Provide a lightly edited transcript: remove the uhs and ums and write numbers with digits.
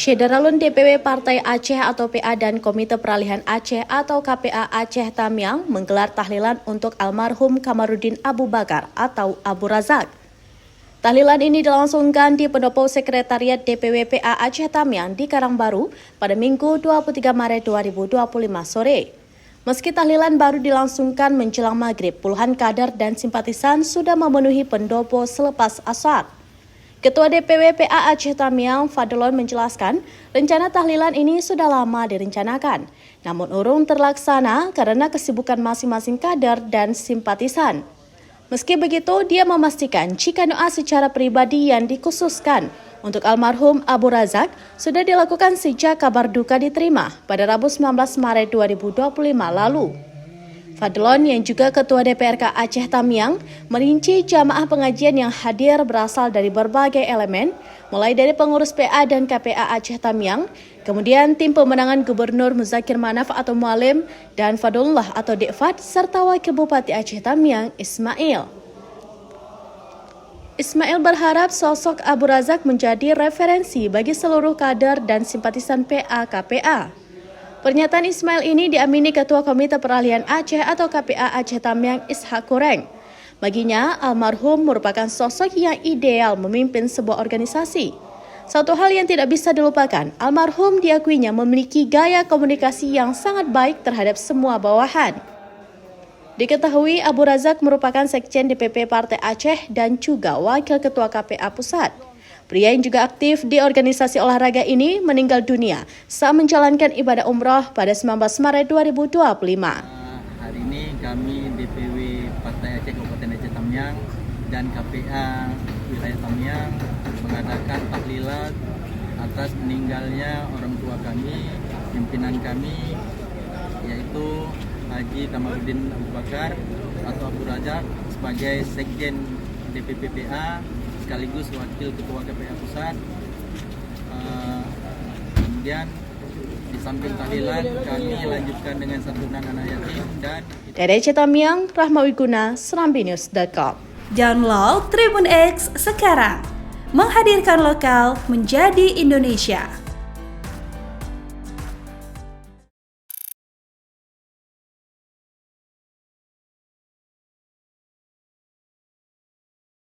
Syederalun DPW Partai Aceh atau PA dan Komite Peralihan Aceh atau KPA Aceh Tamiang menggelar tahlilan untuk almarhum Kamarudin Abu Bakar atau Abu Razak. Tahlilan ini dilangsungkan di Pendopo Sekretariat DPW PA Aceh Tamiang di Karangbaru pada Minggu 23 Maret 2025 sore. Meski tahlilan baru dilangsungkan menjelang maghrib, puluhan kader dan simpatisan sudah memenuhi pendopo selepas asar. Ketua DPW PA Aceh Tamiang, Fadlon, menjelaskan rencana tahlilan ini sudah lama direncanakan, namun urung terlaksana karena kesibukan masing-masing kader dan simpatisan. Meski begitu, dia memastikan jika doa secara pribadi yang dikhususkan untuk almarhum Abu Razak sudah dilakukan sejak kabar duka diterima pada Rabu 19 Maret 2025 lalu. Fadlon yang juga Ketua DPRK Aceh Tamiang merinci jamaah pengajian yang hadir berasal dari berbagai elemen, mulai dari pengurus PA dan KPA Aceh Tamiang, kemudian tim pemenangan Gubernur Muzakir Manaf atau Mualim dan Fadullah atau Dekfat, serta Wakil Bupati Aceh Tamiang Ismail. Ismail berharap sosok Abu Razak menjadi referensi bagi seluruh kader dan simpatisan PA KPA. Pernyataan Ismail ini diamini Ketua Komite Peralihan Aceh atau KPA Aceh Tamiang Ishak Kureng. Baginya, almarhum merupakan sosok yang ideal memimpin sebuah organisasi. Satu hal yang tidak bisa dilupakan, almarhum diakuinya memiliki gaya komunikasi yang sangat baik terhadap semua bawahan. Diketahui Abu Razak merupakan Sekjen DPP Partai Aceh dan juga Wakil Ketua KPA Pusat. Pria yang juga aktif di organisasi olahraga ini meninggal dunia saat menjalankan ibadah umroh pada 19 Maret 2025. Hari ini kami DPW Partai Aceh Kabupaten Aceh Tamiang dan KPA Wilayah Tamiang mengadakan tahlilan atas meninggalnya orang tua kami, pimpinan kami, yaitu Haji Kamarudin Abu Bakar atau Abu Razak sebagai Sekjen DPP PA sekaligus Wakil Ketua KPA Pusat. Kemudian di samping tahlilan kami lanjutkan dengan santunan anak yatim dan dari Aceh Tamiang, Rahma Wiguna, SerambiNews.com. Download Tribun X sekarang, menghadirkan lokal menjadi Indonesia.